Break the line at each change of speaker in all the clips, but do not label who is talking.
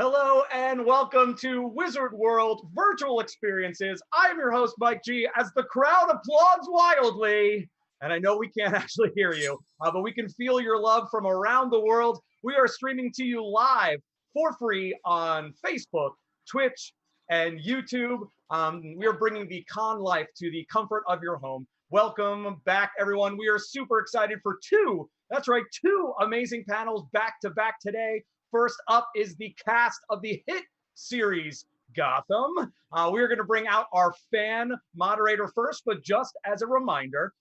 Hello and welcome to Wizard World Virtual Experiences. I'm your host, Mike G, as the crowd applauds wildly. And I know we can't actually hear you, but we can feel your love from around the world. We are streaming to you live for free on Facebook, Twitch, and YouTube. We are bringing the con life to the comfort of your home. Welcome back, everyone. We are super excited for two amazing panels back to back today. First up is the cast of the hit series Gotham. We're going to bring out our fan moderator first, but just as a reminder,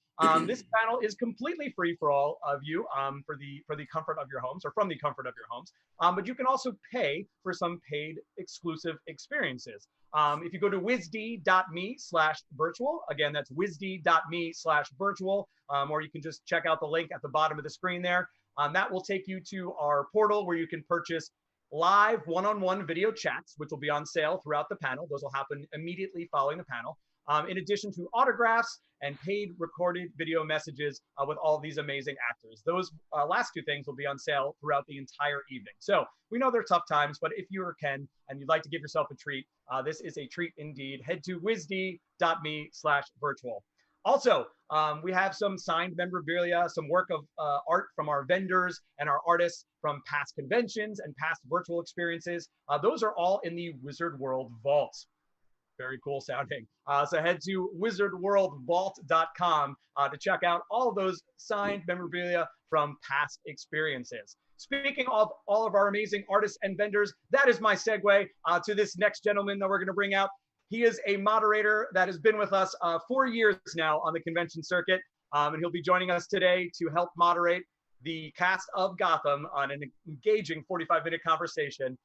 this panel is completely free for all of you for the comfort of your homes, or from the comfort of your homes. But you can also pay for some paid exclusive experiences. If you go to wizd.me/virtual, again, that's wizd.me/virtual, or you can just check out the link at the bottom of the screen there. That will take you to our portal where you can purchase live one-on-one video chats, which will be on sale throughout the panel. Those will happen immediately following the panel, in addition to autographs and paid recorded video messages with all these amazing actors. Those last two things will be on sale throughout the entire evening. So we know they're tough times, but if you can and you'd like to give yourself a treat, this is a treat indeed. Head to wizd.me/virtual. Also, we have some signed memorabilia, some work of art from our vendors and our artists from past conventions and past virtual experiences. Those are all in the Wizard World Vault. Very cool sounding. So head to wizardworldvault.com to check out all of those signed memorabilia from past experiences. Speaking of all of our amazing artists and vendors, that is my segue to this next gentleman that we're going to bring out. He is a moderator that has been with us 4 years now on the convention circuit, and he'll be joining us today to help moderate the cast of Gotham on an engaging 45-minute conversation.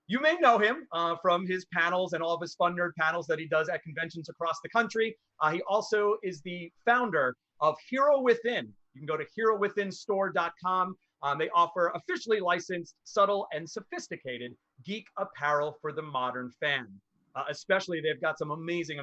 You may know him from his panels and all of his fun nerd panels that he does at conventions across the country. He also is the founder of Hero Within. You can go to herowithinstore.com. They offer officially licensed, subtle, and sophisticated geek apparel for the modern fan. Especially, they've got some amazing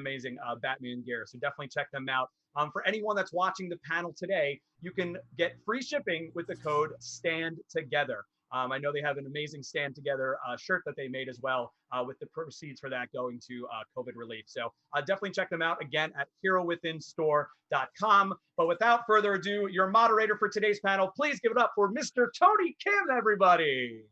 Batman gear, so definitely check them out. For anyone that's watching the panel today, you can get free shipping with the code STANDTOGETHER. I know they have an amazing Stand Together shirt that they made as well, with the proceeds for that going to COVID relief. So definitely check them out again at herowithinstore.com. But without further ado, your moderator for today's panel, please give it up for Mr. Tony Kim, everybody.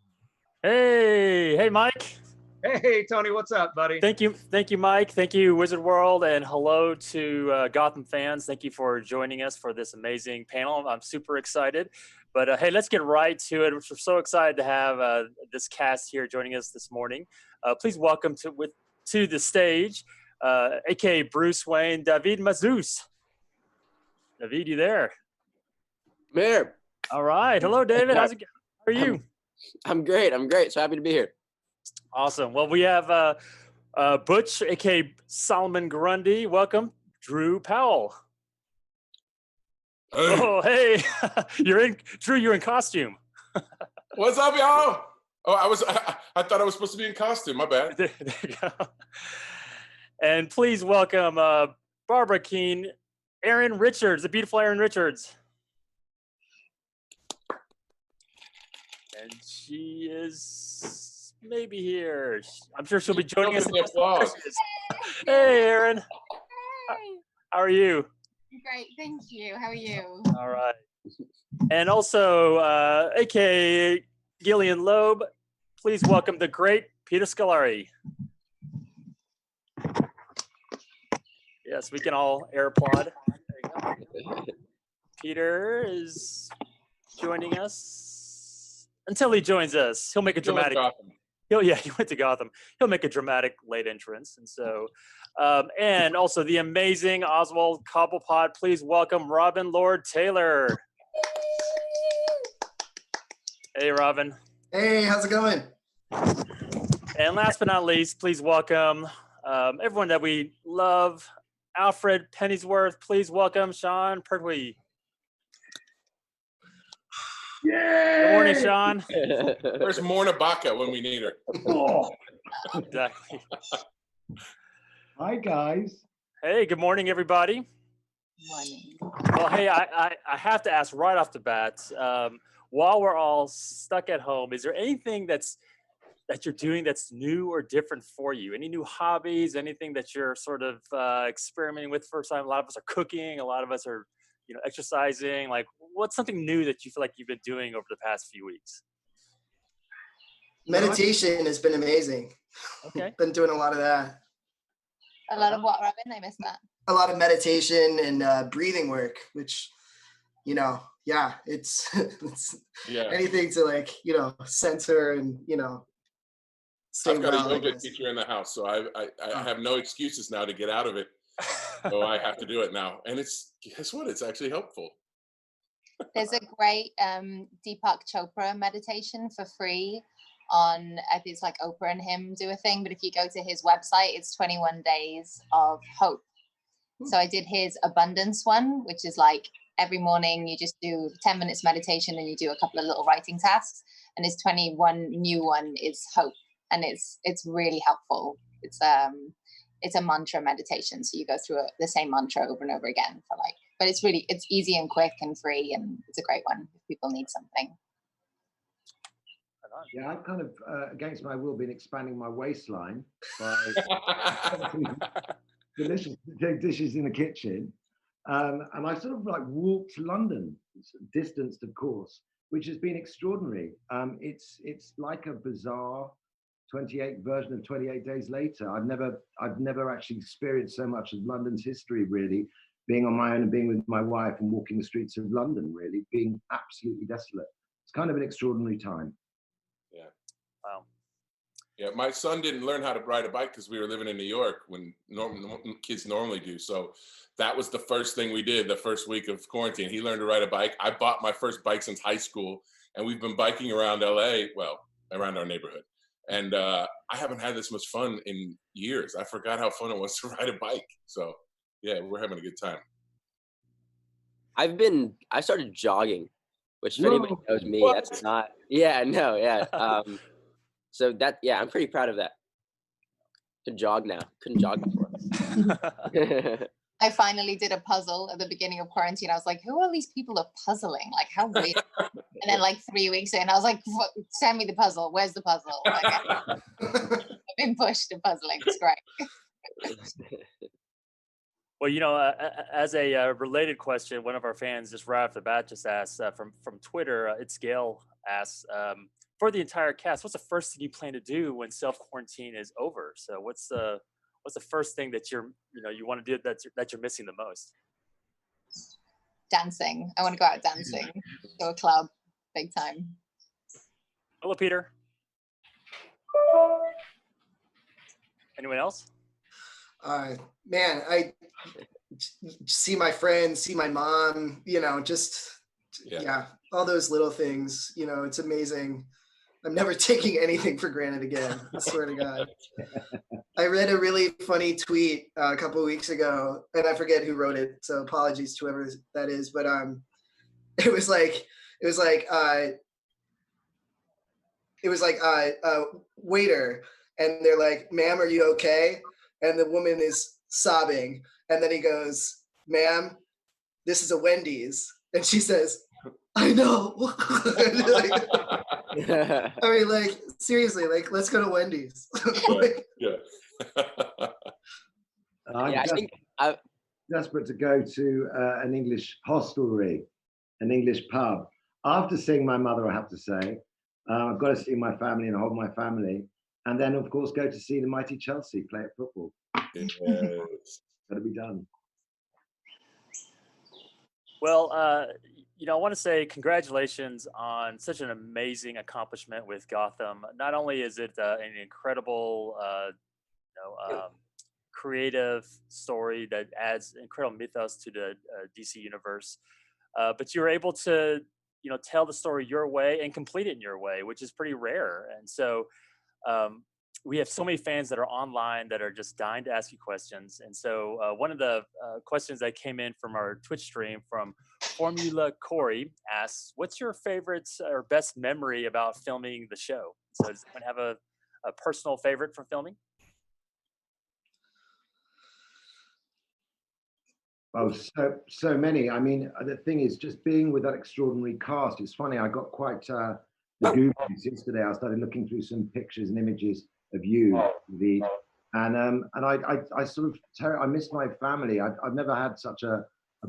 Hey, Mike.
Hey, Tony, what's up, buddy?
Thank you, Mike. Thank you, Wizard World, and hello to Gotham fans. Thank you for joining us for this amazing panel. I'm super excited. But hey, let's get right to it. We're so excited to have this cast here joining us this morning. Please welcome to the stage, aka Bruce Wayne, David Mazouz. David, you there?
I'm here.
All right. Hello, David. How's it going? How are you?
I'm great. So happy to be here.
Awesome. Well, we have Butch, aka Solomon Grundy. Welcome, Drew Powell.
Hey.
Oh, hey, Drew. You're in costume.
What's up, y'all? Oh, I thought I was supposed to be in costume. My bad.
There you go. And please welcome Barbara Keene, Erin Richards, the beautiful Erin Richards. And she is maybe here. I'm sure she'll be joining us. Hey, Erin.
Hey.
How are you?
Great, thank you. How are you?
All right. And also, aka Gillian Loeb, please welcome the great Peter Scolari. Yes, we can all air applaud. There you go. Peter is joining us. Until he joins us, he'll make a dramatic. He went to Gotham. He'll make a dramatic late entrance. And so, and also the amazing Oswald Cobblepot. Please welcome Robin Lord Taylor. Hey, Robin.
Hey, how's it going?
And last but not least, please welcome everyone that we love. Alfred Pennyworth. Please welcome Sean Pertwee.
Yay!
Good morning, Sean.
Where's Morna Baca when we need her?
Oh.
Exactly.
Hi, guys.
Hey, good morning, everybody.
Morning.
Well, hey, I have to ask right off the bat, while we're all stuck at home, is there anything that's that you're doing that's new or different for you? Any new hobbies, anything that you're sort of experimenting with first time? A lot of us are cooking, a lot of us are, exercising. Like, what's something new that you feel like you've been doing over the past few weeks?
Meditation has been amazing.
Okay.
Been doing a lot of that.
A lot of what, Robin? I missed that.
A lot of meditation and breathing work, which, it's, it's
Yeah.
anything to like, center and, stay
I've got
well,
a
I
yoga
guess.
teacher in the house, so I have no excuses now to get out of it. So I have to do it now. And guess what? It's actually helpful.
There's a great Deepak Chopra meditation for free on, I think it's like Oprah and him do a thing, but if you go to his website, it's 21 days of hope. So I did his abundance one, which is like every morning you just do 10 minutes meditation and you do a couple of little writing tasks. And his 21 new one is hope. And it's really helpful. It's a mantra meditation. So you go through the same mantra over and over again but it's easy and quick and free. And it's a great one if people need something.
Yeah, I've kind of, against my will, been expanding my waistline by delicious dishes in the kitchen. And I sort of like walked to London, distanced, of course, which has been extraordinary. It's like a bizarre 28 version of 28 Days Later. I've never actually experienced so much of London's history, really, being on my own and being with my wife and walking the streets of London, really, being absolutely desolate. It's kind of an extraordinary time.
Yeah.
Wow.
Yeah, my son didn't learn how to ride a bike because we were living in New York when kids normally do. So that was the first thing we did the first week of quarantine. He learned to ride a bike. I bought my first bike since high school, and we've been biking around LA, well, around our neighborhood. And I haven't had this much fun in years. I forgot how fun it was to ride a bike. So yeah, we're having a good time.
I started jogging, which if anybody knows me, that's not, so I'm pretty proud of that. To jog now, couldn't jog before.
I finally did a puzzle at the beginning of quarantine. I was like, who are these people are puzzling? Like, how weird. And then like 3 weeks in, I was like, send me the puzzle. Where's the puzzle? Like, I've been pushed to puzzling. It's great.
Well, as a related question, one of our fans just right off the bat just asked from Twitter, it's Gail asks, for the entire cast, what's the first thing you plan to do when self-quarantine is over? So what's the first thing that you want to do that you're missing the most?
Dancing. I want to go out dancing. Go to a club, big time.
Hello, Peter. Anyone else?
Man, I see my friends, see my mom, all those little things, it's amazing. I'm never taking anything for granted again. I swear to God. I read a really funny tweet a couple of weeks ago, and I forget who wrote it, so apologies to whoever that is. But it was like waiter, and they're like, "Ma'am, are you okay?" And the woman is sobbing, and then he goes, "Ma'am, this is a Wendy's," and she says, "I know." I mean, like, seriously, like, let's go to Wendy's.
I'm desperate to go to an English hostelry, an English pub. After seeing my mother, I have to say, I've got to see my family and hold my family. And then, of course, go to see the mighty Chelsea play at football.
Yes.
Got to be done.
Well, I want to say congratulations on such an amazing accomplishment with Gotham. Not only is it an incredible, creative story that adds incredible mythos to the DC universe, but you're able to, tell the story your way and complete it in your way, which is pretty rare. And so we have so many fans that are online that are just dying to ask you questions. And so one of the questions that came in from our Twitch stream from Formula Corey asks, what's your favorite or best memory about filming the show? So does anyone have a personal favorite from filming?
Oh, so many. I mean, the thing is, just being with that extraordinary cast. It's funny. I got quite the Goonies yesterday. I started looking through some pictures and images of you, V, and I sort of I miss my family. I've never had such a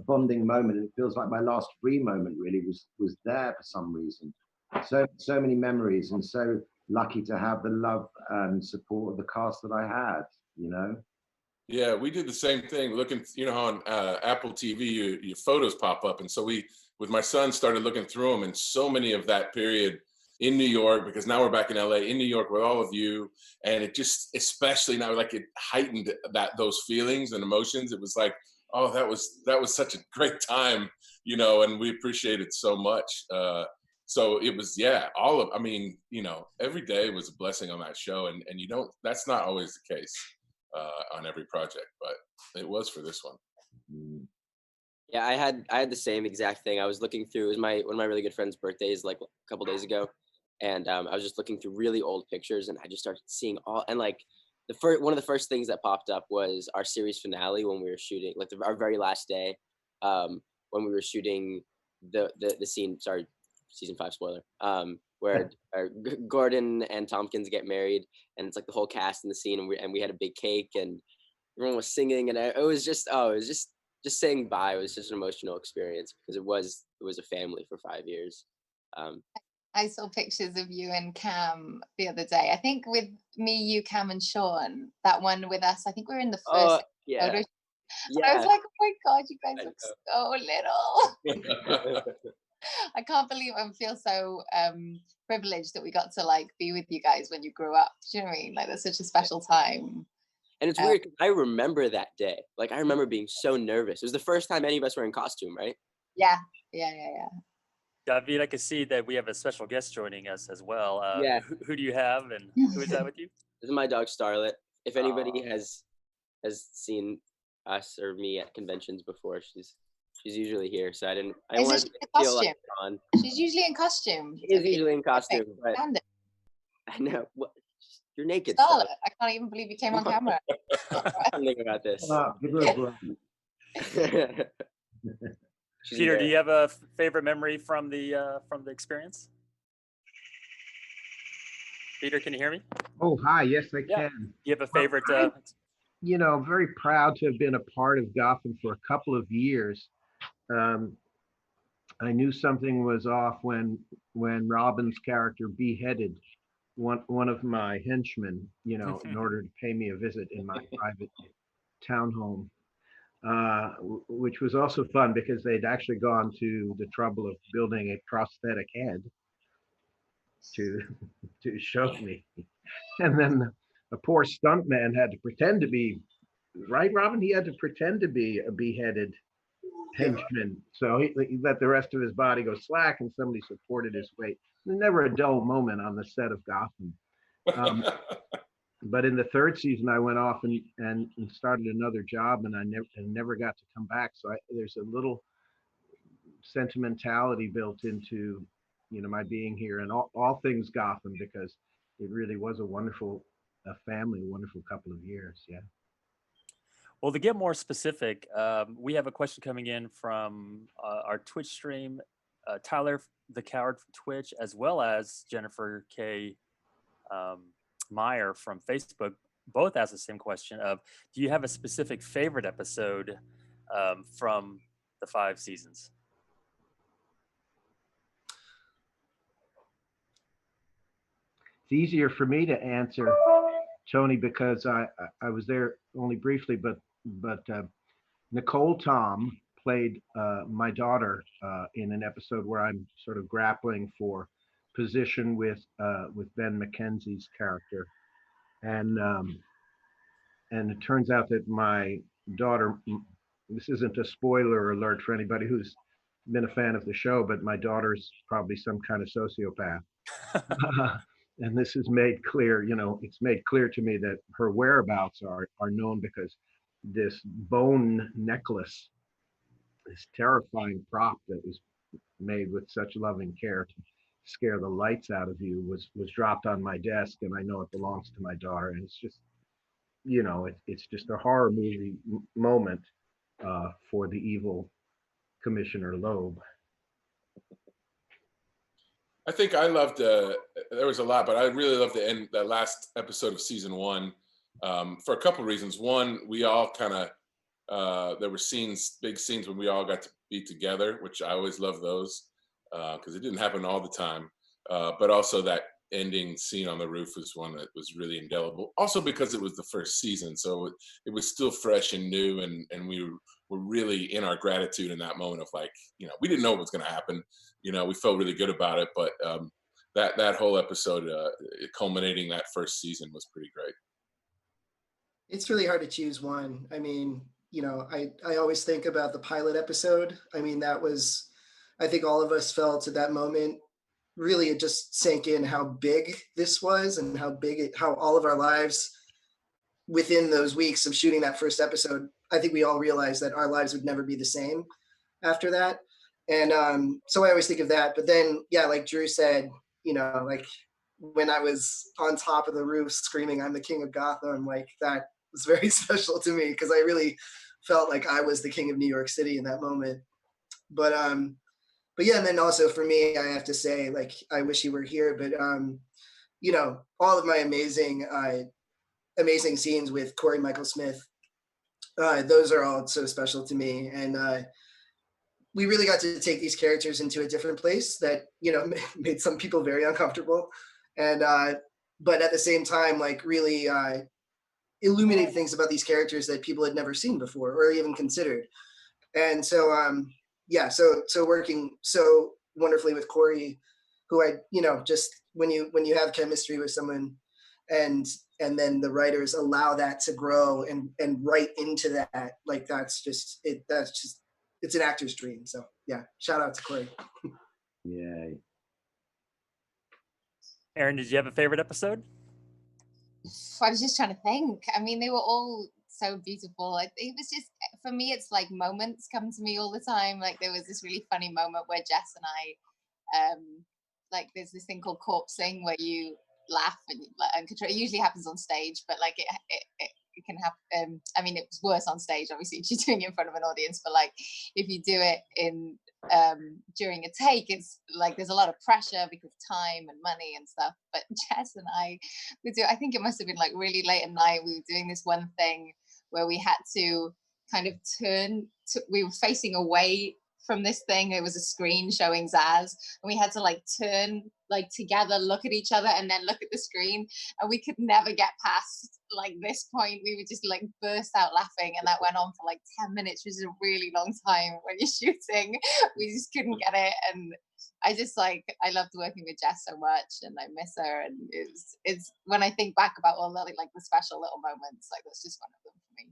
bonding moment, and it feels like my last free moment really was there for some reason. So many memories, and so lucky to have the love and support of the cast that I had. You know.
Yeah, we did the same thing. Looking, you know, on Apple TV, your photos pop up, and so we, with my son, started looking through them, and so many of that period in New York, because now we're back in LA, in New York with all of you, and it just, especially now, like it heightened those feelings and emotions. It was like, oh, that was such a great time, you know, and we appreciate it so much. So it was, yeah, I mean, you know, every day was a blessing on that show, and you don't, that's not always the case on every project, but it was for this one.
Yeah, I had the same exact thing. I was looking through, it was one of my really good friend's birthdays like a couple days ago, and I was just looking through really old pictures, and I just started seeing and like one of the first things that popped up was our series finale when we were shooting, like our very last day, when we were shooting the scene. Sorry, season 5 spoiler. Where Gordon and Tompkins get married, and it's like the whole cast in the scene, and we had a big cake, and everyone was singing, and it was just saying bye. It was just an emotional experience because it was a family for 5 years.
I saw pictures of you and Cam the other day. I think with me, you, Cam, and Sean. That one with us. I think we were in the first photo.
Yeah.
I was like, oh my god, you guys look so little. I can't believe I feel so privileged that we got to like be with you guys when you grew up. Do you know what I mean? Like that's such a special time.
And it's weird because I remember that day. Like I remember being so nervous. It was the first time any of us were in costume, right?
Yeah.
David, I can see that we have a special guest joining us as well.
Yeah.
Who do you have, and who is that with you?
This is my dog Starlet. If anybody has seen us or me at conventions before, she's usually here. So I wanted to feel like on.
She's usually in costume.
She is usually in costume, but I know. You're naked.
Starlet, I can't even believe you came on camera.
Think about this.
Peter, do you have a favorite memory from the experience? Peter, can you hear me?
Oh, hi. Yes, I can.
Do you have a favorite?
You know, very proud to have been a part of Gotham for a couple of years. I knew something was off when Robin's character beheaded one of my henchmen, you know, in order to pay me a visit in my private townhome. Which was also fun because they'd actually gone to the trouble of building a prosthetic head to show me. And then a poor stuntman had to pretend to be, right, Robin? He had to pretend to be a beheaded henchman. So he let the rest of his body go slack and somebody supported his weight. There's never a dull moment on the set of Gotham. But in the third season, I went off and started another job, and I never got to come back. So there's a little sentimentality built into, you know, my being here and all things Gotham, because it really was a wonderful family, a wonderful couple of years. Yeah.
Well, to get more specific, we have a question coming in from our Twitch stream, Tyler the Coward from Twitch, as well as Jennifer K. Meyer from Facebook. Both asked the same question of, do you have a specific favorite episode from the 5 seasons?
It's easier for me to answer, Tony, because I was there only briefly, but Nicole Tom played my daughter in an episode where I'm sort of grappling for position with Ben McKenzie's character, and it turns out that my daughter, this isn't a spoiler alert for anybody who's been a fan of the show, but my daughter's probably some kind of sociopath. And this is made clear, you know, it's made clear to me that her whereabouts are known because this bone necklace, this terrifying prop that was made with such loving care to scare the lights out of you was dropped on my desk, and I know it belongs to my daughter, and it's just, you know, it's just a horror movie moment for the evil Commissioner Loeb.
I think I loved. There was a lot, but I really loved the end, the last episode of season one, for a couple of reasons. One, we all kind of there were scenes, big scenes when we all got to be together, which I always love those because it didn't happen all the time. But also that ending scene on the roof was one that was really indelible. Also because it was the first season, so it was still fresh and new, and we were really in our gratitude in that moment of like, we didn't know what was going to happen. We felt really good about it, but that whole episode, culminating that first season, was pretty great.
It's really hard to choose one. I mean, I always think about the pilot episode. I mean, that was, I think all of us felt at that moment, really it just sank in how big this was and how all of our lives within those weeks of shooting that first episode, I think we all realized that our lives would never be the same after that. And so I always think of that. But then, yeah, like Drew said, like when I was on top of the roof screaming, "I'm the king of Gotham," like that was very special to me because I really felt like I was the king of New York City in that moment. But yeah, and then also for me, I have to say, like, I wish you were here, but all of my amazing scenes with Corey Michael Smith, those are all so special to me. And we really got to take these characters into a different place that, made some people very uncomfortable. And, but at the same time, like really illuminated things about these characters that people had never seen before or even considered. And so, yeah, so working so wonderfully with Corey, who I, just when you have chemistry with someone and then the writers allow that to grow and write into that, like it's an actor's dream. So yeah, shout out to Corey.
Yay.
Aaron, did you have a favorite episode?
I was just trying to think. I mean, they were all so beautiful. It was just, for me, it's like moments come to me all the time. Like there was this really funny moment where Jess and I, like there's this thing called corpsing where you laugh and control. It usually happens on stage, but like it can happen. I mean, it's worse on stage, obviously, if you're doing it in front of an audience. But like if you do it in during a take, it's like there's a lot of pressure because of time and money and stuff. But Jess and I I think it must have been like really late at night. We were doing this one thing where we had to kind of we were facing away from this thing. It was a screen showing Zaz, and we had to like turn like together, look at each other, and then look at the screen, and we could never get past like this point. We would just like burst out laughing, and that went on for like 10 minutes, which is a really long time when you're shooting. We just couldn't get it, and I loved working with Jess so much, and I miss her. And it's when I think back about all the like the special little moments, like that's just one of them for me.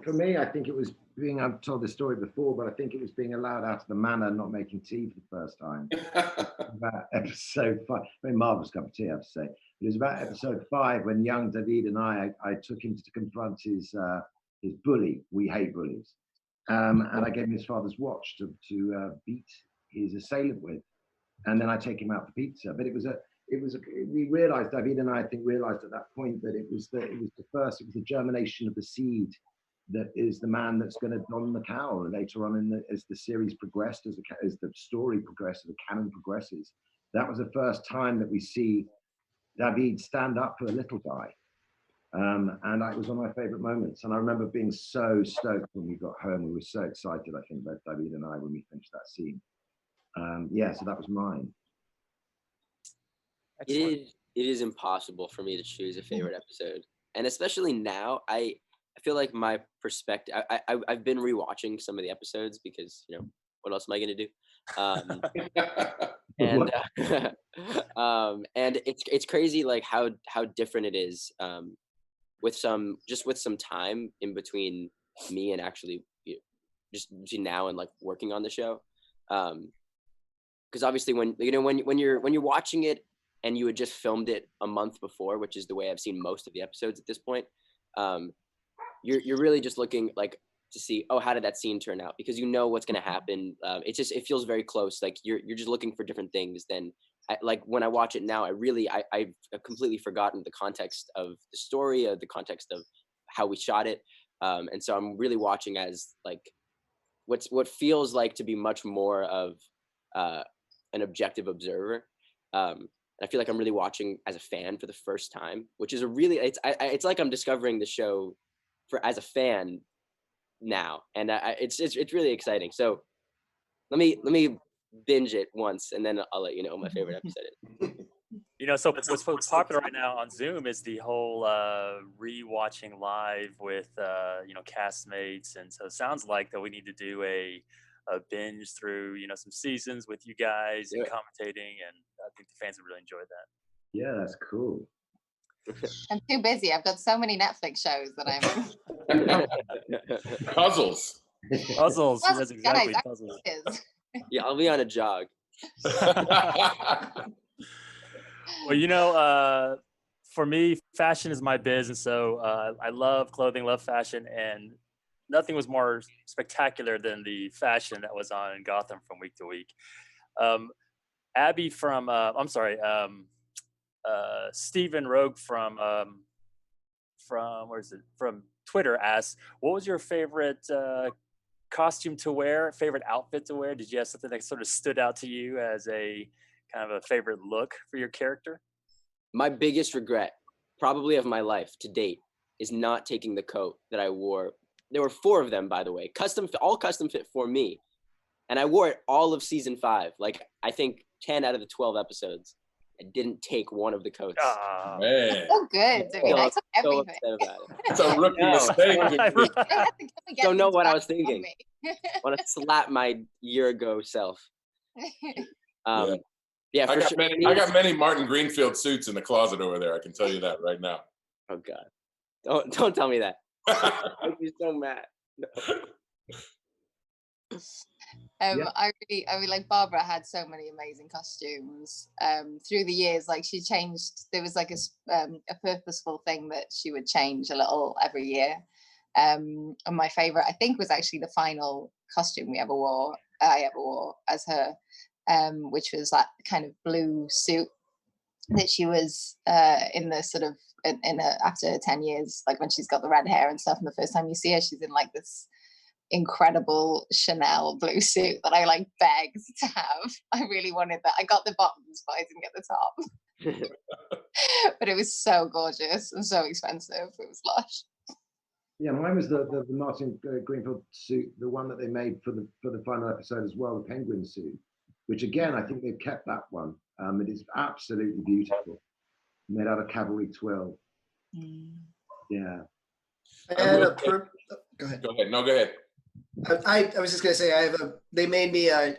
For me, I think it was I've told this story before, but I think it was being allowed out of the manor, not making tea for the first time. About episode 5, very marvelous cup of tea, I have to say. It was about episode 5 when young David and I took him to confront his bully. We hate bullies. And I gave him his father's watch to beat his assailant with. And then I take him out for pizza. But we realized, David and I think realized at that point that it was the germination of the seed that is the man that's going to don the cowl later on as the series progressed, as the story progressed, as the canon progresses. That was the first time that we see David stand up for the little guy. And it was one of my favorite moments. And I remember being so stoked when we got home. We were so excited, I think, both David and I, when we finished that scene. So that was mine.
It is impossible for me to choose a favorite episode. And especially now, I feel like my perspective, I've been rewatching some of the episodes because, what else am I going to do? And it's crazy like how different it is with some time in between me and actually just between now and like working on the show. Because obviously when you're watching it and you had just filmed it a month before, which is the way I've seen most of the episodes at this point, you're really just looking like to see, oh, how did that scene turn out? Because you know what's going to happen. It feels very close. Like you're just looking for different things than like when I watch it now, I've completely forgotten the context of the story, the context of how we shot it. And so I'm really watching as like what feels like to be much more of an objective observer. And I feel like I'm really watching as a fan for the first time, which is it's like I'm discovering the show as a fan now, and it's really exciting. So let me binge it once, and then I'll let you know what my favorite episode is.
You know, so what's popular right now on Zoom is the whole re-watching live with castmates, and so it sounds like that we need to do a binge through some seasons with you guys and commentating, and I think the fans would really enjoy that.
Yeah, that's cool.
I'm too busy. I've got so many Netflix shows that I'm.
Puzzles.
Puzzles. That's exactly
guys,
puzzles.
Yeah, I'll be on a jog.
Well, for me, fashion is my biz, and so I love clothing, love fashion, and nothing was more spectacular than the fashion that was on Gotham from week to week. Abby from Stephen Rogue from from Twitter asks, what was your favorite costume to wear, favorite outfit to wear? Did you have something that sort of stood out to you as a kind of a favorite look for your character?
My biggest regret, probably of my life to date, is not taking the coat that I wore. There were 4 of them, by the way, all custom fit for me. And I wore it all of season 5. Like, I think 10 out of the 12 episodes. I didn't take one of the coats.
Oh,
man.
So good. I mean, I took everything.
So upset about it.
It's a rookie mistake.
Don't know what I was thinking. I want to slap my year ago self. Yeah,
I
for
got
sure.
I got many Martin Greenfield suits in the closet over there. I can tell you that right now.
Oh God, don't tell me that. I'd be so mad. No.
I mean, like Barbara had so many amazing costumes through the years. Like she changed. There was like a purposeful thing that she would change a little every year. And my favorite, I think, was actually the final costume I ever wore as her, which was that kind of blue suit that she was in the sort of after 10 years, like when she's got the red hair and stuff. And the first time you see her, she's in like this incredible Chanel blue suit that I like begged to have. I really wanted that. I got the bottoms, but I didn't get the top. But it was so gorgeous and so expensive. It was lush.
Yeah, mine was the Martin Greenfield suit, the one that they made for the final episode as well, the penguin suit, which again, I think they've kept that one. It is absolutely beautiful, made out of cavalry twill. Yeah.
And go ahead.
Go ahead. No, go ahead.
I was just gonna say they made me a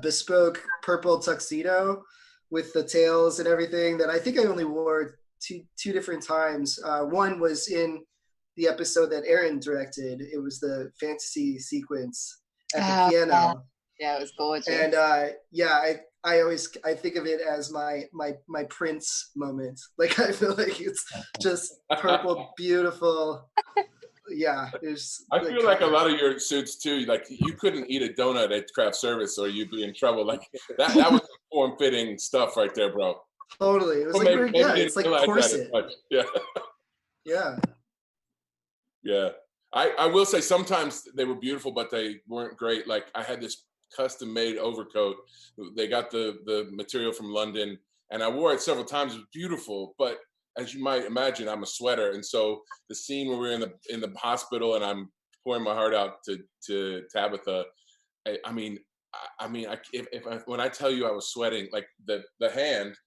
bespoke purple tuxedo with the tails and everything that I think I only wore two different times. One was in the episode that Aaron directed. It was the fantasy sequence at the piano.
Yeah, it was gorgeous.
And I think of it as my Prince moment. Like I feel like it's just purple, beautiful. Yeah,
I feel like a lot of your suits too. Like you couldn't eat a donut at craft service, or you'd be in trouble. Like that was form-fitting stuff right there, bro.
Totally, it was it's like corset.
Yeah.
Yeah.
Yeah. I will say sometimes they were beautiful, but they weren't great. Like I had this custom-made overcoat. They got the material from London, and I wore it several times. It was beautiful, but as you might imagine, I'm a sweater, and so the scene where we're in the hospital and I'm pouring my heart out to Tabitha, when I tell you I was sweating, like the hand,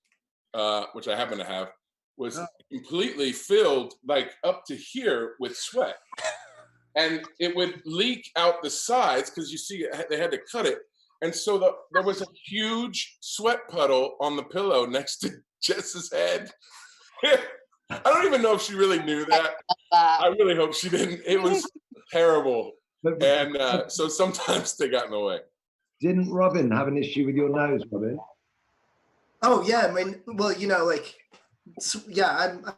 which I happen to have, was completely filled like up to here with sweat, and it would leak out the sides because you see they had to cut it, and so there was a huge sweat puddle on the pillow next to Jess's head. I don't even know if she really knew that. I really hope she didn't. It was terrible. And so sometimes they got in the way.
Didn't Robin have an issue with your nose, Robin?
Oh yeah, I mean, well,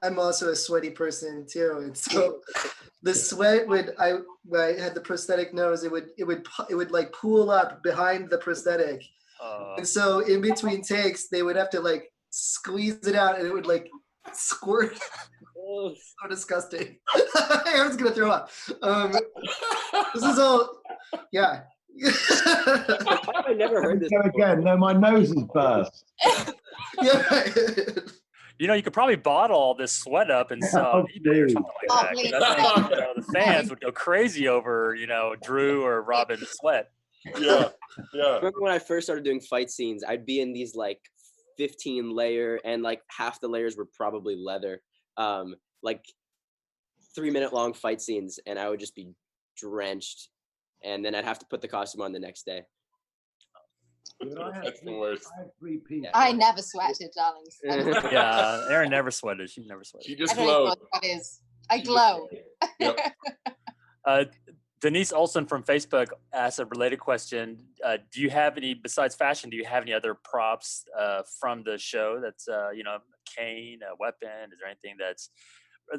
I'm also a sweaty person too, and so the sweat when I had the prosthetic nose, it would like pool up behind the prosthetic, and so in between takes they would have to like squeeze it out, and it would like squirt. So disgusting. I was gonna throw up. This is all, yeah.
I never heard this
Go
before.
again. No, my nose is burst.
Yeah.
You know, you could probably bottle all this sweat up and sell on
Oh,
eBay or
dude.
something like
Oh,
that. 'Cause
please.
I think, you know, the fans would go crazy over, you know, Drew or Robin's sweat.
Yeah, yeah.
Remember when I first started doing fight scenes, I'd be in these like 15 layer, and like half the layers were probably leather, like 3-minute long fight scenes, and I would just be drenched, and then I'd have to put the costume on the next day.
Dude,
That's the worst.
I have 3 pieces.
I never sweated, darlings.
Yeah, Erin never sweated. She never sweated.
She
I
just
don't even know
glowed.
what that is. I
She just
glow.
glowed. Yep.
Denise Olson from Facebook asked a related question. Do you have any, besides fashion, do you have any other props from the show that's, you know, a cane, a weapon? Is there anything that's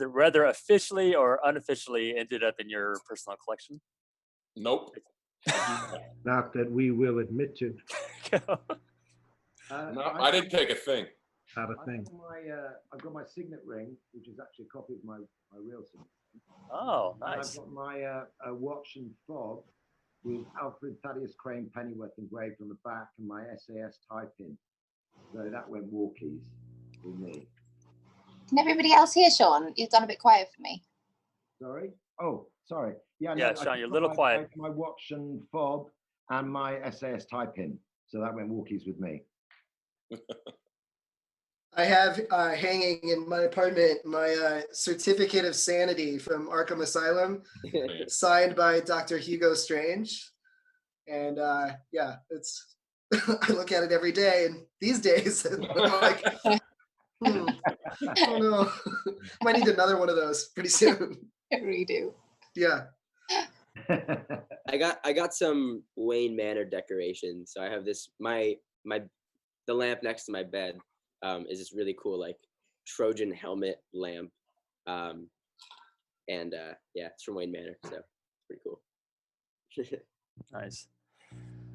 rather officially or unofficially ended up in your personal collection?
Nope.
Not that we will admit to.
No, I didn't take a thing.
Not a thing.
I've got my signet ring, which is actually a copy of my real signet ring.
Oh,
And
nice.
I've got my watch and fob with Alfred Thaddeus Crane Pennyworth engraved on the back, and my SAS tie pin. So that went walkies with me.
And everybody else here, Sean, you've done a bit quiet for me.
Sorry? Oh, sorry. Yeah,
Yeah,
no,
Sean,
I
you're a
got
little
my-
quiet.
My watch and fob and my SAS tie pin. So that went walkies with me.
I have hanging in my apartment my certificate of sanity from Arkham Asylum, signed by Dr. Hugo Strange. And yeah, it's I look at it every day, and these days I'm like, oh no, might need another one of those pretty soon.
I really do.
Yeah.
I got some Wayne Manor decorations. So I have this the lamp next to my bed is this really cool like Trojan helmet lamp. And yeah, it's from Wayne Manor, so it's pretty cool.
Nice.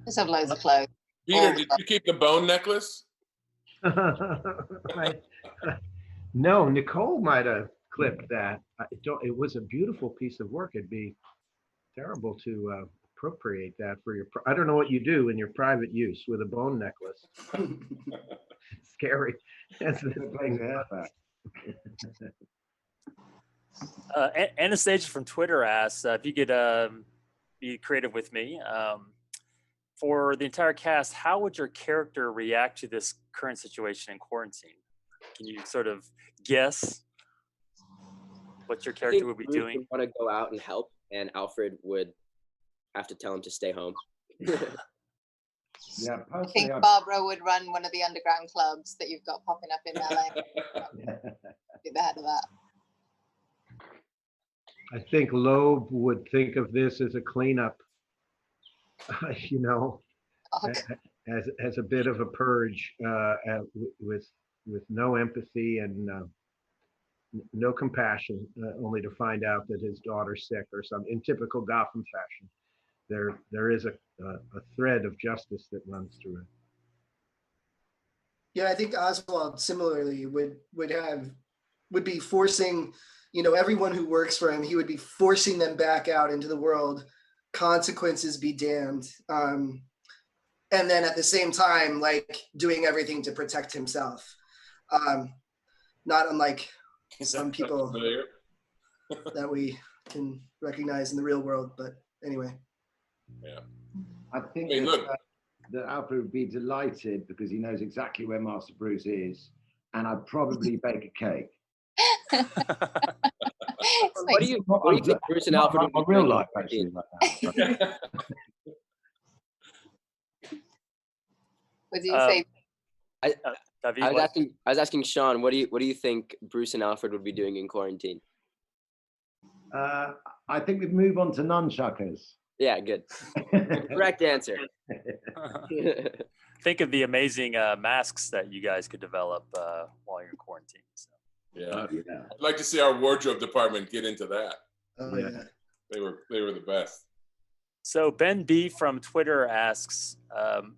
Just have loads of clothes.
Peter, did you keep the bone necklace?
No, Nicole might have clipped that. It was a beautiful piece of work. It'd be terrible to appropriate that for your. I don't know what you do in your private use with a bone necklace. Scary. That's the thing.
Anastasia from Twitter asks if you could be creative with me. For the entire cast, how would your character react to this current situation in quarantine? Can you sort of guess what your character would be
Bruce
doing?
would want to go out and help, and Alfred would have to tell him to stay home.
Yeah,
I think
personally,
Barbara would run one of the underground clubs that you've got popping up in LA. Be the head of that.
I think Loeb would think of this as a cleanup, you know,
Oh,
as a bit of a purge with no empathy and no compassion, only to find out that his daughter's sick or something. In typical Gotham fashion, there is a thread of justice that runs through it.
Yeah, I think Oswald similarly would be forcing, you know, everyone who works for him, he would be forcing them back out into the world, consequences be damned. And then at the same time, like doing everything to protect himself. Not unlike some people that we can recognize in the real world, but anyway.
Yeah.
I think
Hey, look.
that Alfred would be delighted because he knows exactly where Master Bruce is, and I'd probably bake a cake.
What do you think Bruce and Alfred would be
real
doing in
life,
quarantine?
actually, like that.
what do you say?
David,
I
what?
was asking Sean, what do you think Bruce and Alfred would be doing in quarantine?
I think we'd move on to nunchuckers.
Yeah, good. Correct answer.
Think of the amazing masks that you guys could develop while you're in quarantine. So.
Yeah.
Yeah.
I'd like to see our wardrobe department get into that.
Oh,
Yeah.
yeah.
They were the best.
So Ben B from Twitter asks,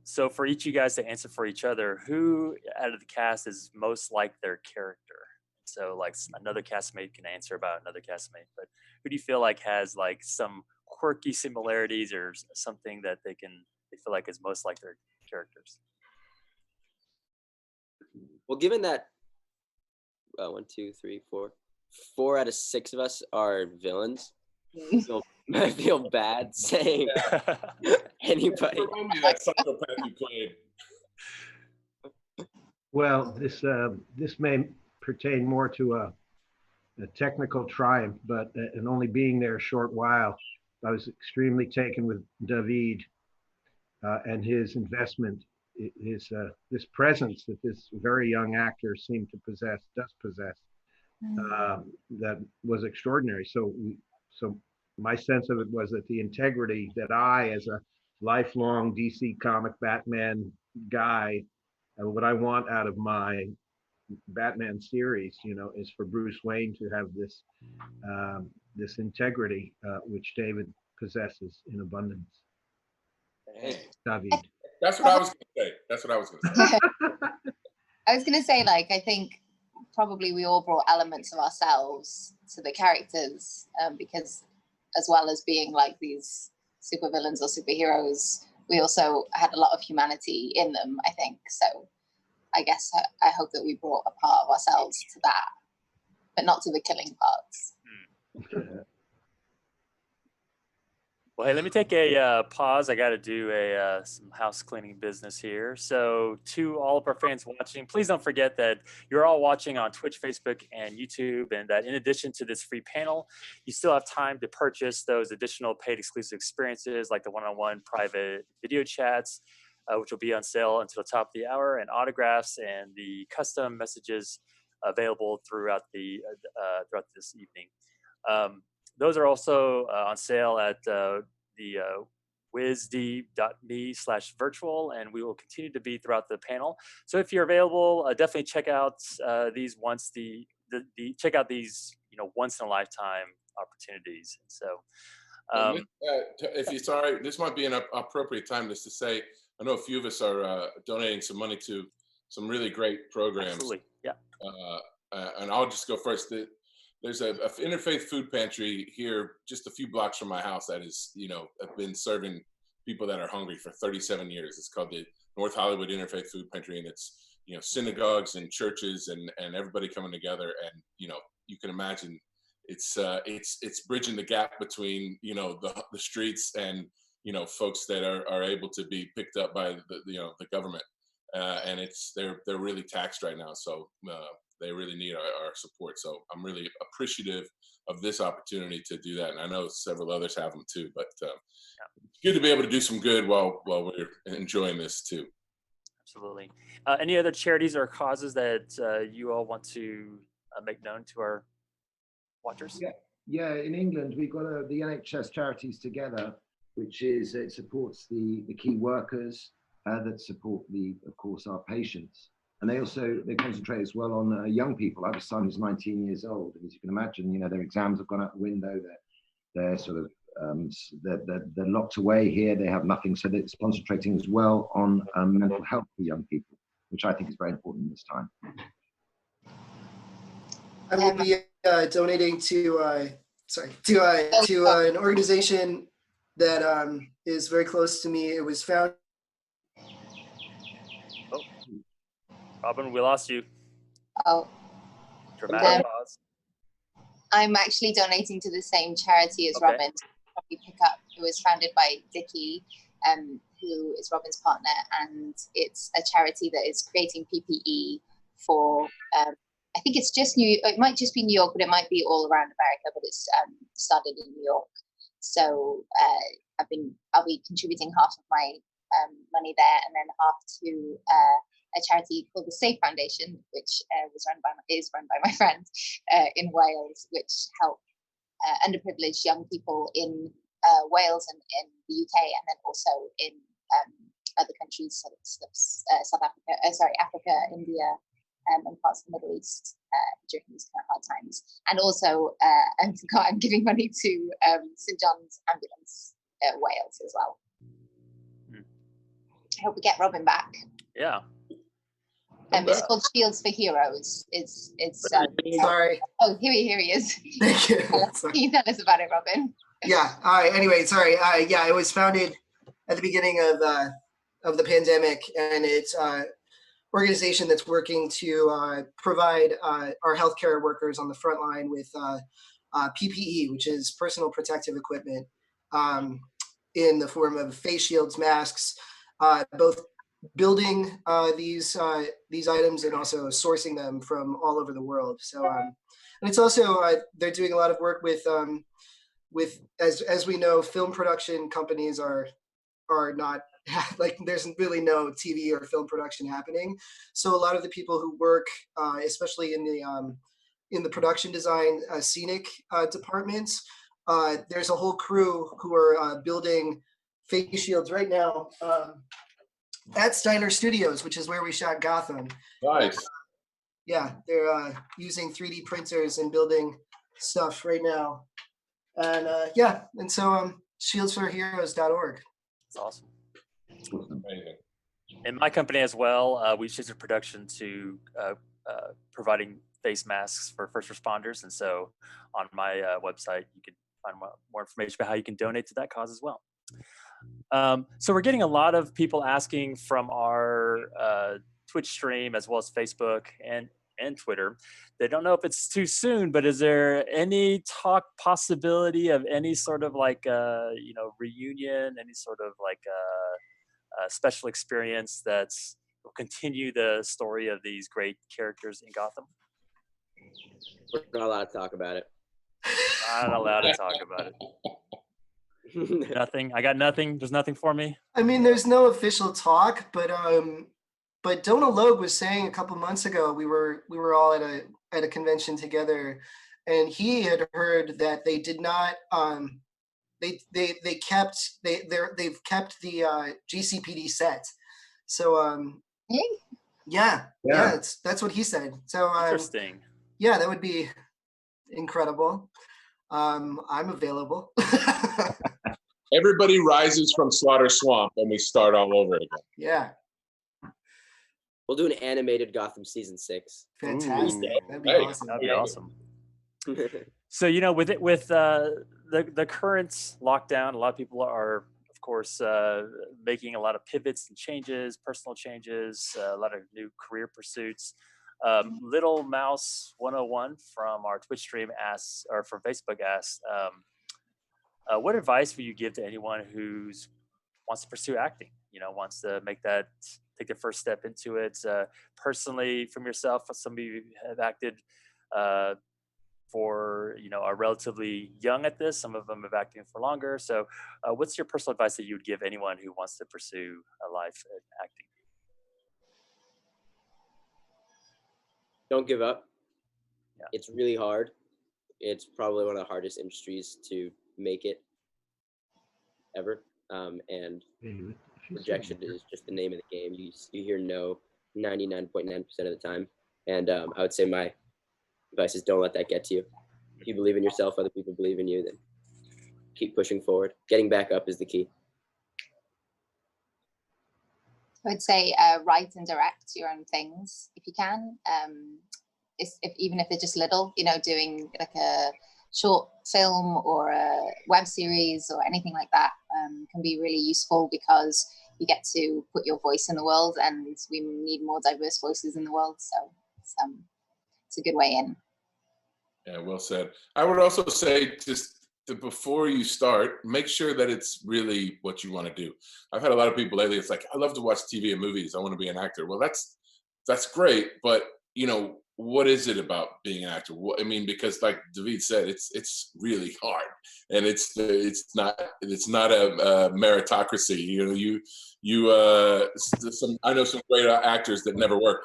so for each of you guys to answer for each other, who out of the cast is most like their character? So like another castmate can answer about another castmate, but who do you feel like has like some quirky similarities or something that they feel like is most like their characters?
Well, given that 1, 2, 3, 4, 4 out of 6 of us are villains, I feel bad saying anybody.
Remind me that psychopath you played.
Well, this may pertain more to a technical triumph, but and only being there a short while, I was extremely taken with David and his investment, this presence that this very young actor seemed to possess, that was extraordinary. So my sense of it was that the integrity that I, as a lifelong DC comic Batman guy, what I want out of my Batman series, is for Bruce Wayne to have this this integrity, which David possesses in abundance. David.
That's what I was going to say.
I was going to say, like, I think probably we all brought elements of ourselves to the characters, because as well as being like these supervillains or superheroes, we also had a lot of humanity in them, I think. So I guess I hope that we brought a part of ourselves to that, but not to the killing parts.
Well, hey, let me take a pause. I got to do some house cleaning business here. So to all of our fans watching, please don't forget that you're all watching on Twitch, Facebook, and YouTube, and that in addition to this free panel, you still have time to purchase those additional paid exclusive experiences like the one-on-one private video chats, which will be on sale until the top of the hour, and autographs and the custom messages available throughout this evening. Those are also on sale at the wizd.me/virtual, and we will continue to be throughout the panel. So if you're available, definitely check out these check out these once in a lifetime opportunities. So
if you're sorry, this might be an appropriate time just to say, I know a few of us are donating some money to some really great programs.
Absolutely, yeah.
And I'll just go first. There's a interfaith food pantry here just a few blocks from my house that is, have been serving people that are hungry for 37 years. It's called the North Hollywood Interfaith Food Pantry, and it's, synagogues and churches and everybody coming together. And, you can imagine it's bridging the gap between, the streets and, folks that are able to be picked up by the government. And they're really taxed right now. So, they really need our support. So I'm really appreciative of this opportunity to do that. And I know several others have them too, but it's good to be able to do some good while we're enjoying this too.
Absolutely. Any other charities or causes that you all want to make known to our watchers?
Yeah. In England, we've got the NHS Charities Together, which is, it supports the key workers that support of course, our patients. And they concentrate as well on young people. I have a son who's 19 years old, and as you can imagine, their exams have gone out the window. They're sort of they're locked away here. They have nothing, so it's concentrating as well on mental health for young people, which I think is very important this time.
I will be donating to an organization that is very close to me. It was founded.
Robin, we lost you.
Oh.
Dramatic pause.
I'm actually donating to the same charity as Robin. Probably pick up. It was founded by Dickie, who is Robin's partner, and it's a charity that is creating PPE for. I think it's just it might just be New York, but it might be all around America. But it's started in New York, so I'll be contributing half of my money there, and then half to a charity called the Safe Foundation, which is run by my friend in Wales, which help underprivileged young people in Wales and in the UK, and then also in other countries, South Africa, Africa, India, and parts of the Middle East during these kind of hard times. And also, I'm giving money to St. John's Ambulance Wales as well. I hope we get Robin back.
Yeah.
It's called Shields for Heroes. It's
sorry.
Oh, here he is.
Thank you.
Can you tell us about it, Robin?
Yeah. All right. Anyway, sorry. Yeah, it was founded at the beginning of the pandemic, and it's organization that's working to provide our healthcare workers on the front line with PPE, which is personal protective equipment, in the form of face shields, masks, both building these items and also sourcing them from all over the world. So, and it's also they're doing a lot of work with as we know, film production companies are not like there's really no TV or film production happening. So a lot of the people who work, especially in the production design scenic departments, there's a whole crew who are building face shields right now at Steiner Studios, which is where we shot Gotham.
Nice.
Yeah, they're using 3D printers and building stuff right now. And yeah, and so shieldsforheroes.org.
It's awesome.
Amazing.
In my company as well, we shifted production to providing face masks for first responders. And so on my website, you can find more information about how you can donate to that cause as well. So we're getting a lot of people asking from our Twitch stream as well as Facebook and Twitter. They don't know if it's too soon, but is there any possibility of any sort of like reunion, any sort of like special experience that's will continue the story of these great characters in Gotham?
We're not allowed to talk about it.
Not allowed to talk about it. Nothing. I got nothing. There's nothing for me.
I mean, there's no official talk, but Donald Logue was saying a couple months ago we were all at a convention together, and he had heard that they did not they've kept the GCPD set. So yeah, that's what he said. So
Interesting.
Yeah, that would be incredible. I'm available.
Everybody rises from Slaughter Swamp and we start all over again.
Yeah.
We'll do an animated Gotham season 6.
Fantastic. That'd be awesome.
That'd be awesome. So, with the current lockdown, a lot of people are, of course, making a lot of pivots and changes, personal changes, a lot of new career pursuits. Little Mouse 101 from our Twitch stream asks, or from Facebook asks, what advice would you give to anyone who wants to pursue acting? Wants to take the first step into it. Personally, from yourself, some of you have acted for are relatively young at this. Some of them have acted for longer. So, what's your personal advice that you would give anyone who wants to pursue a life in acting?
Don't give up.
Yeah.
It's really hard. It's probably one of the hardest industries to make it ever. And rejection is just the name of the game. You hear no 99.9% of the time. And I would say my advice is don't let that get to you. If you believe in yourself, other people believe in you, then keep pushing forward. Getting back up is the key.
I would say write and direct your own things if you can. Even if they're just little, doing like a short film or a web series or anything like that can be really useful because you get to put your voice in the world, and we need more diverse voices in the world. So it's a good way in.
Yeah, well said. I would also say just before you start, make sure that it's really what you want to do. I've had a lot of people lately, it's like, I love to watch TV and movies. I want to be an actor. Well, that's great. But, what is it about being an actor? Because like David said, it's really hard, and it's not a meritocracy. I know some great actors that never work.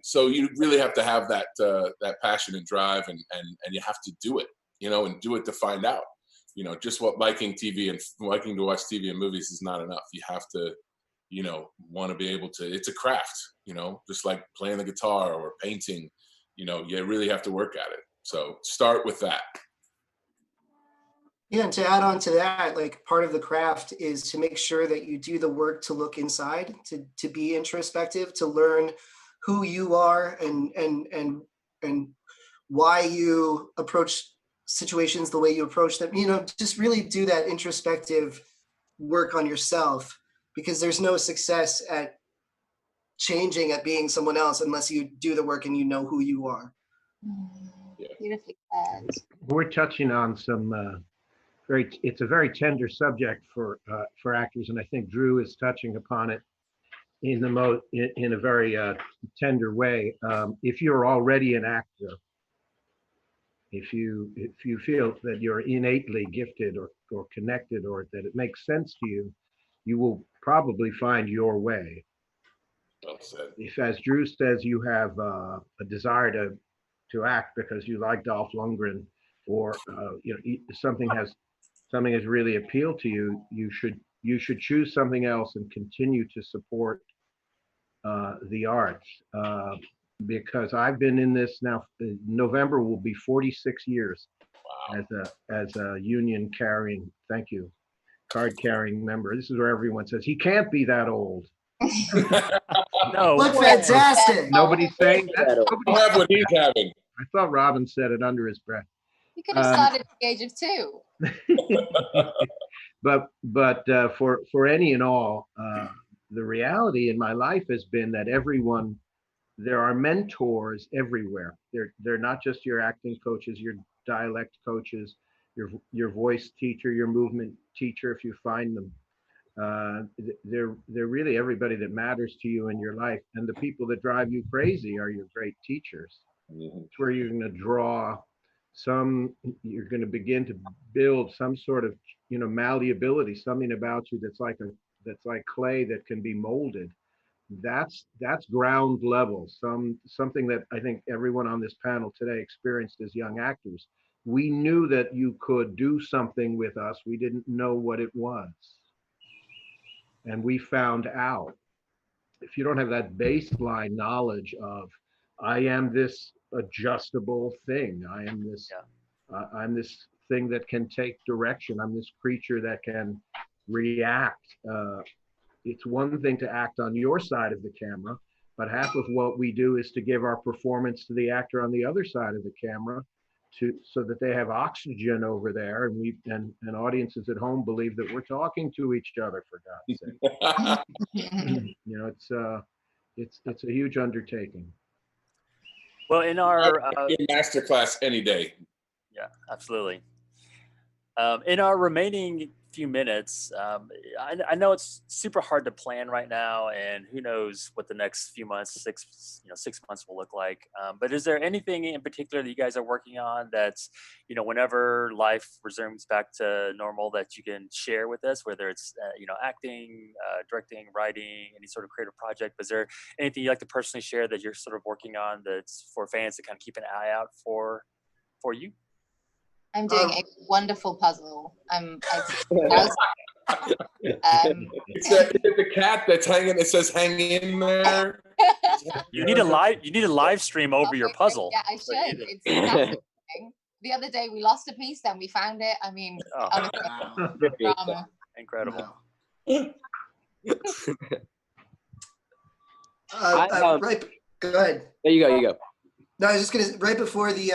So you really have to have that passion and drive, and you have to do it, and do it to find out. Just liking TV and liking to watch TV and movies is not enough. You have to, want to be able to. It's a craft, just like playing the guitar or painting. You really have to work at it. So start with that.
Yeah, and to add on to that, like part of the craft is to make sure that you do the work to look inside, to be introspective, to learn who you are and why you approach situations, the way you approach them, just really do that introspective work on yourself, because there's no success at changing, at being someone else, unless you do the work and you know who you are.
Beautifully said.
We're touching on some it's a very tender subject for actors, and I think Drew is touching upon it in a very tender way. If you're already an actor, if you feel that you're innately gifted or connected, or that it makes sense to you, you will probably find your way.
Well said.
If, as Drew says, you have a desire to act because you like Dolph Lundgren, or something has really appealed to you, you should choose something else and continue to support the arts. Because I've been in this now. November will be 46 years as a union carrying. Thank you, card carrying member. This is where everyone says he can't be that old.
No.
Look fantastic.
Nobody's saying that.
I'll have what he's having.
I thought Robin said it under his breath.
You could have started at the age of 2.
But for any and all, the reality in my life has been that there are mentors everywhere. They're not just your acting coaches, your dialect coaches, your voice teacher, your movement teacher, if you find them. They're really everybody that matters to you in your life. And the people that drive you crazy are your great teachers. It's where you're going to draw you're going to begin to build some sort of, malleability, something about you that's like clay that can be molded. That's ground level, something that I think everyone on this panel today experienced as young actors. We knew that you could do something with us. We didn't know what it was. And we found out. If you don't have that baseline knowledge of, I am this adjustable thing, I'm this thing that can take direction, I'm this creature that can react. It's one thing to act on your side of the camera, but half of what we do is to give our performance to the actor on the other side of the camera, so that they have oxygen over there, and audiences at home believe that we're talking to each other, for God's sake. It's a huge undertaking.
Well, in our
master class any day.
Yeah, absolutely. In our remaining few minutes, I know it's super hard to plan right now, and who knows what the next few months, 6 months will look like. But is there anything in particular that you guys are working on that's, whenever life resumes back to normal, that you can share with us, whether it's, acting, directing, writing, any sort of creative project? Is there anything you'd like to personally share that you're sort of working on that's for fans to kind of keep an eye out for you?
I'm doing a wonderful puzzle.
Is it the cat that's hanging? It says "hang in there."
You need a live stream over your puzzle.
Yeah, I should. It's fascinating. The other day we lost a piece, then we found it. I mean, drama.
Incredible.
Right. Go ahead.
There you go.
No, I was just gonna, right before the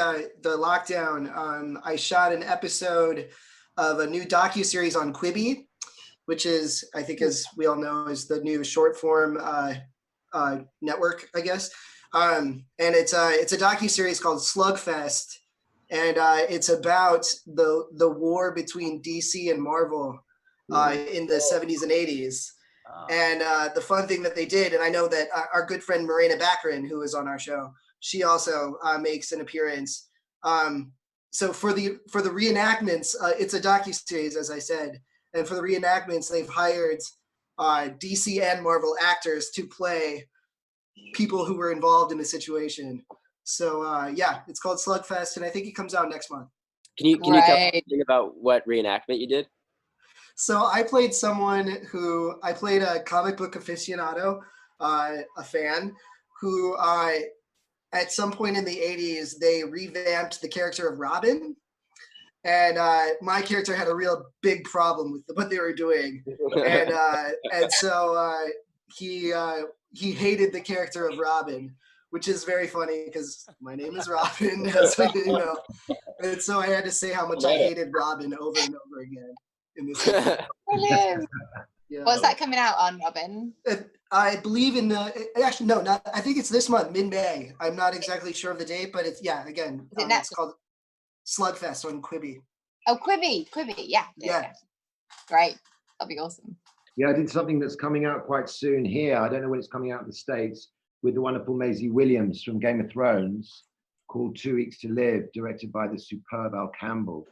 lockdown, I shot an episode of a new docuseries on Quibi, which is, I think, as we all know, is the new short form network, I guess. And it's a docuseries called Slugfest, and it's about the war between DC and Marvel in the 70s and 80s. And the fun thing that they did, and I know that our good friend Marina Baccarin, who is on our show, she also makes an appearance. So for the reenactments, it's a docuseries, as I said, and for the reenactments, they've hired DC and Marvel actors to play people who were involved in the situation. So yeah, it's called Slugfest, and I think it comes out next month.
Can you tell me anything about what reenactment you did?
So I played a comic book aficionado, a fan, who at some point in the 80s, they revamped the character of Robin. And my character had a real big problem with what they were doing. And so he hated the character of Robin, which is very funny because my name is Robin, as you know. And so I had to say how much I hated Robin over and over again in this.
Brilliant.
Yeah.
What's that coming out on, Robin?
I believe in actually no, not. I think it's this month, mid-May. I'm not exactly sure of the date, but it's again. It's called Slugfest on Quibi.
Oh, Quibi, yeah. Great, that'll be awesome.
Yeah, I did something that's coming out quite soon here. I don't know when it's coming out in the States, with the wonderful Maisie Williams from Game of Thrones, called 2 Weeks to Live, directed by the superb Al Campbell.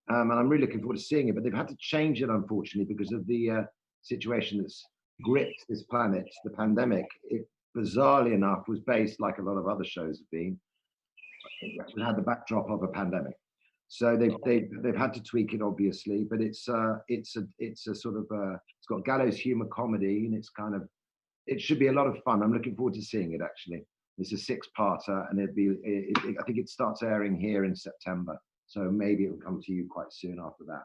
And I'm really looking forward to seeing it, but they've had to change it, unfortunately, because of the situation that's gripped this planet, the pandemic. It, bizarrely enough, was based, like a lot of other shows have been, it had the backdrop of a pandemic. So they've had to tweak it, obviously, but it's a sort of it's got gallows humor comedy, and it should be a lot of fun. I'm looking forward to seeing it. Actually, it's a 6-parter, and I think it starts airing here in September, so maybe it will come to you quite soon after that.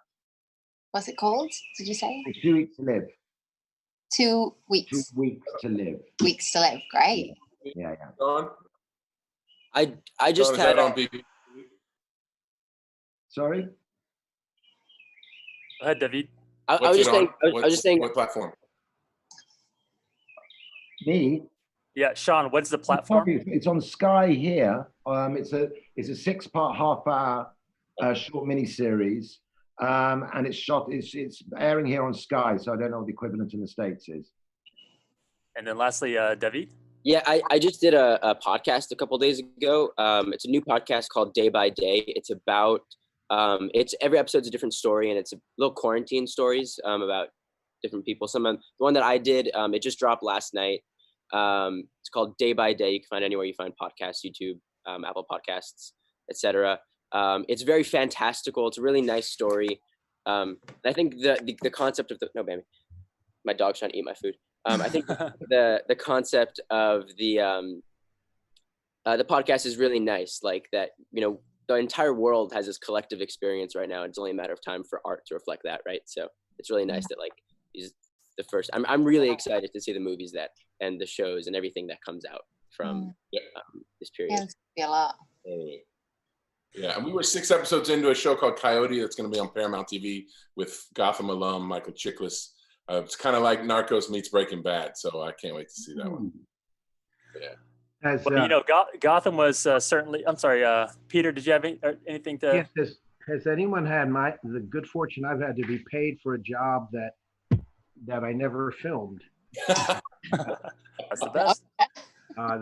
What's it called? Did you say?
2 Weeks to Live.
2 weeks.
2 Weeks to Live.
Weeks to Live. Great.
Yeah.
John?
I just
John,
had
on BBC?
Sorry.
Go ahead, David.
I was just saying.
What platform?
Me?
Yeah, Sean, what's the platform?
It's on Sky here. It's a 6-part, half-hour short miniseries, and it's airing here on Sky. So I don't know what the equivalent in the States is. And
then lastly, David.
Yeah, I just did a podcast a couple days ago. It's a new podcast called Day by Day. It's about it's every episode's a different story, and it's a little quarantine stories about different people. The one that I did, it just dropped last night. It's called Day by Day. You can find anywhere you find podcasts, YouTube, Apple Podcasts, etc. It's very fantastical. It's a really nice story. And I think the concept of no, baby, my dog's trying to eat my food. I think the concept of the podcast is really nice. Like that, the entire world has this collective experience right now. It's only a matter of time for art to reflect that, right? So it's really nice that is the first. I'm really excited to see the movies and the shows and everything that comes out from this period.
Yeah, it's gonna be a lot.
Yeah, and we were 6 episodes into a show called Coyote that's going to be on Paramount TV with Gotham alum Michael Chiklis. It's kind of like Narcos meets Breaking Bad, so I can't wait to see that one. Yeah.
Well, Gotham was certainly. I'm sorry, Peter. Did you have anything to?
Yes. Has anyone had the good fortune I've had to be paid for a job that I never filmed?
That's the best.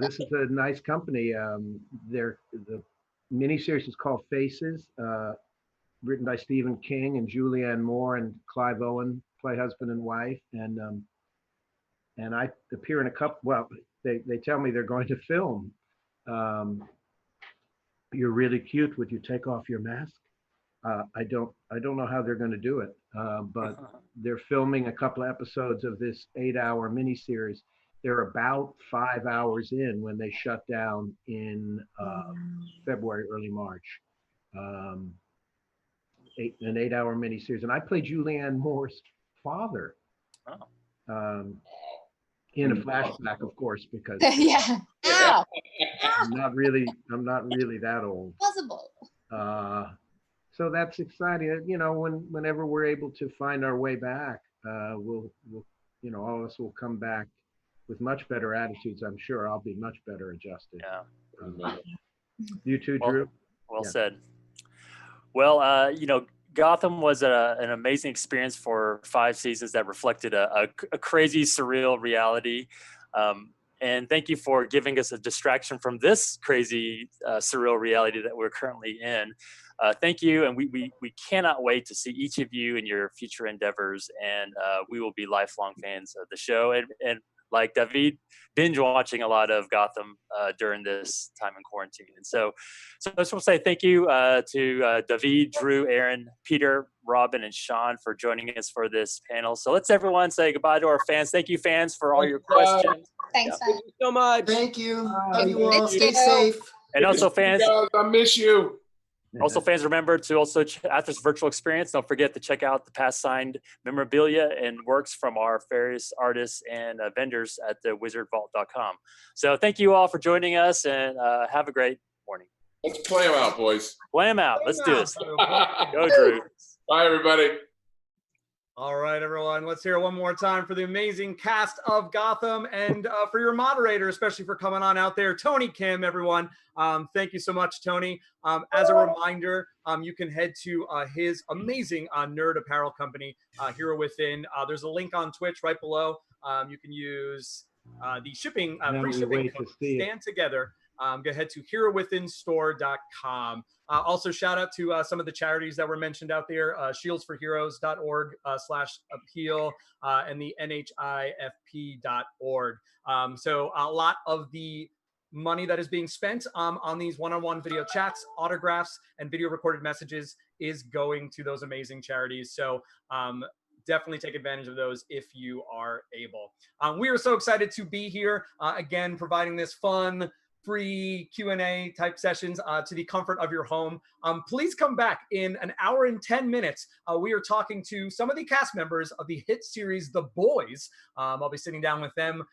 This is a nice company. The miniseries is called Faces, written by Stephen King and Julianne Moore and Clive Owen, play husband and wife, and I appear in a couple. Well, they tell me they're going to film. You're really cute. Would you take off your mask? I don't know how they're going to do it, but they're filming a couple of episodes of this 8-hour miniseries. They're about 5 hours in when they shut down in February, early March. An 8-hour miniseries, and I played Julianne Moore's father. In a flashback, of course, because
Ow.
I'm not really that old.
Possible.
So that's exciting. Whenever we're able to find our way back, we'll all of us will come back with much better attitudes. I'm sure I'll be much better adjusted.
Yeah.
You too, Drew.
Well said. Well, Gotham was an amazing experience for 5 seasons that reflected a crazy, surreal reality. And thank you for giving us a distraction from this crazy, surreal reality that we're currently in. Thank you. And we cannot wait to see each of you in your future endeavors. And we will be lifelong fans of the show. And like David, binge watching a lot of Gotham during this time in quarantine. And so I just want to say thank you to David, Drew, Aaron, Peter, Robin, and Sean for joining us for this panel. So let's everyone say goodbye to our fans. Thank you, fans, for all your questions.
Thanks.
Thank you so much.
Thank you. Love you all. Stay safe.
And also, fans.
I miss you.
Also, fans, remember to also, after this virtual experience, don't forget to check out the past signed memorabilia and works from our various artists and vendors at the wizardvault.com. So thank you all for joining us, and have a great morning.
Let's play them out, boys.
Play 'em out. Let's do this.
Go,
Go, Drew.
Bye, everybody.
All right, everyone. Let's hear it one more time for the amazing cast of Gotham and for your moderator, especially for coming on out there, Tony Kim, everyone. Thank you so much, Tony. As a reminder, you can head to his amazing nerd apparel company, Hero Within. There's a link on Twitch right below. You can use the shipping, free shipping code, Stand Together. Go ahead to herowithinstore.com. Also, shout out to some of the charities that were mentioned out there, shieldsforheroes.org/appeal and the nhifp.org. So a lot of the money that is being spent on these one-on-one video chats, autographs, and video recorded messages is going to those amazing charities. So definitely take advantage of those if you are able. We are so excited to be here again, providing this fun, free Q&A type sessions to the comfort of your home. Please come back in an hour and 10 minutes. We are talking to some of the cast members of the hit series, The Boys. I'll be sitting down with them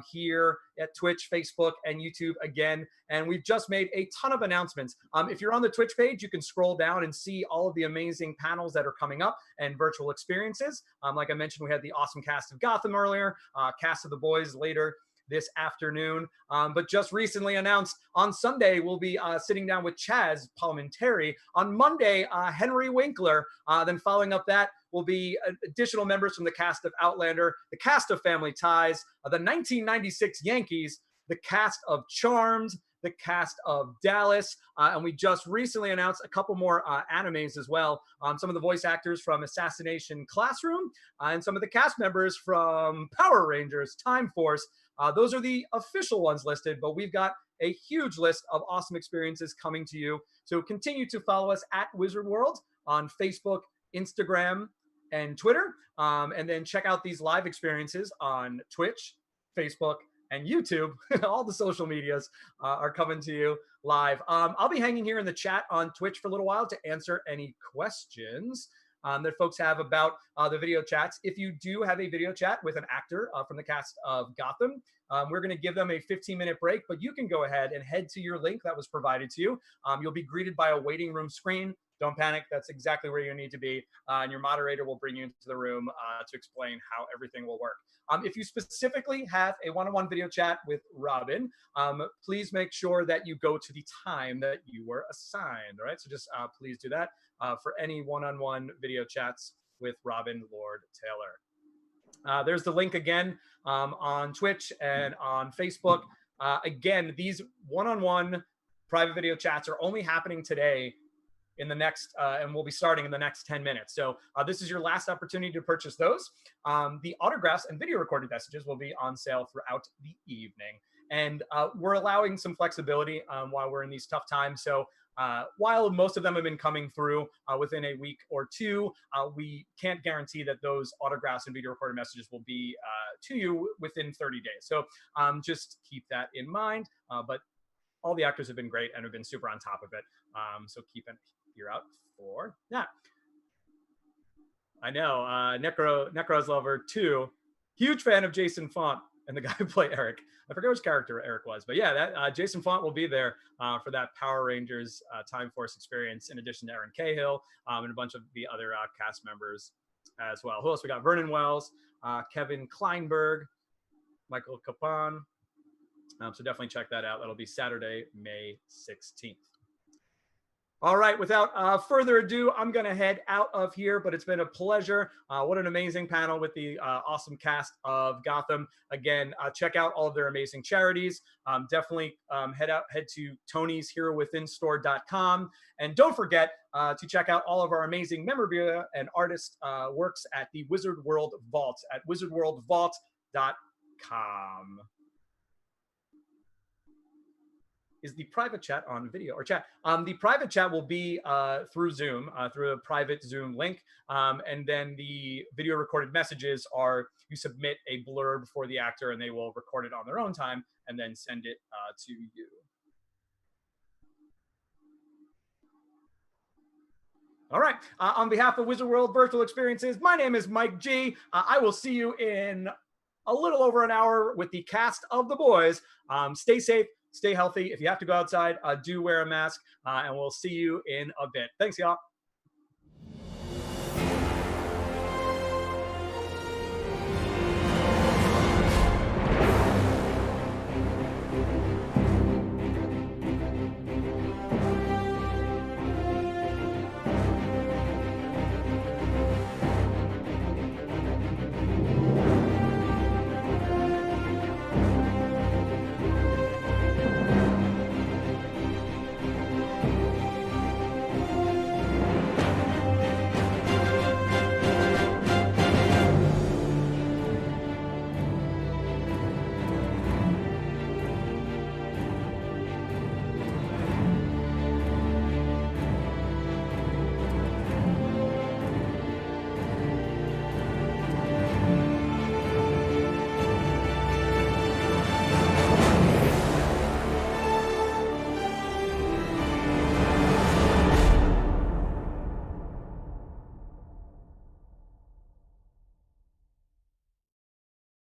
here at Twitch, Facebook, and YouTube again. And we've just made a ton of announcements. If you're on the Twitch page, you can scroll down and see all of the amazing panels that are coming up and virtual experiences. Like I mentioned, we had the awesome cast of Gotham earlier, cast of The Boys later this afternoon, but just recently announced on Sunday we'll be sitting down with Chaz Palminteri. On Monday, Henry Winkler. Then following up that will be additional members from the cast of Outlander, the cast of Family Ties, the 1996 Yankees, the cast of Charmed, the cast of Dallas, and we just recently announced a couple more animes as well. Some of the voice actors from Assassination Classroom and some of the cast members from Power Rangers Time Force. Those are the official ones listed, but we've got a huge list of awesome experiences coming to you. So continue to follow us at Wizard World on Facebook, Instagram, and Twitter. And then check out these live experiences on Twitch, Facebook, and YouTube. All the social medias are coming to you live. I'll be hanging here in the chat on Twitch for a little while to answer any questions that folks have about the video chats. If you do have a video chat with an actor from the cast of Gotham, we're going to give them a 15-minute break, but you can go ahead and head to your link that was provided to you. You'll be greeted by a waiting room screen. Don't panic. That's exactly where you need to be. And your moderator will bring you into the room to explain how everything will work. If you specifically have a one-on-one video chat with Robin, please make sure that you go to the time that you were assigned. All right, so just please do that for any one-on-one video chats with Robin Lord Taylor. There's the link again on Twitch and on Facebook. Again, these one-on-one private video chats are only happening today in the next, and we'll be starting in the next 10 minutes. So this is your last opportunity to purchase those. The autographs and video recorded messages will be on sale throughout the evening. And we're allowing some flexibility while we're in these tough times. So while most of them have been coming through within a week or two, we can't guarantee that those autographs and video recorded messages will be to you within 30 days. So just keep that in mind. But all the actors have been great and have been super on top of it. So keep an ear out for that. I know, Necro's Lover 2, huge fan of Jason Font and the guy who played Eric. I forget which character Eric was, but yeah, that Jason Font will be there for that Power Rangers Time Force experience, in addition to Aaron Cahill and a bunch of the other cast members as well. Who else? We got Vernon Wells, Kevin Kleinberg, Michael Capan. So definitely check that out. That'll be Saturday, May 16th. All right, without further ado, I'm going to head out of here, but it's been a pleasure. What an amazing panel with the awesome cast of Gotham. Again, check out all of their amazing charities. Definitely head to Tony's herowithinstore.com. And don't forget to check out all of our amazing memorabilia and artist works at the Wizard World Vault at wizardworldvault.com. Is the private chat on video or chat? The private chat will be through Zoom, through a private Zoom link. And then the video recorded messages are, you submit a blurb for the actor and they will record it on their own time and then send it to you. All right. On behalf of Wizard World Virtual Experiences, my name is Mike G. I will see you in a little over an hour with the cast of The Boys. Stay safe, Stay healthy. If you have to go outside, do wear a mask, and we'll see you in a bit. Thanks, y'all.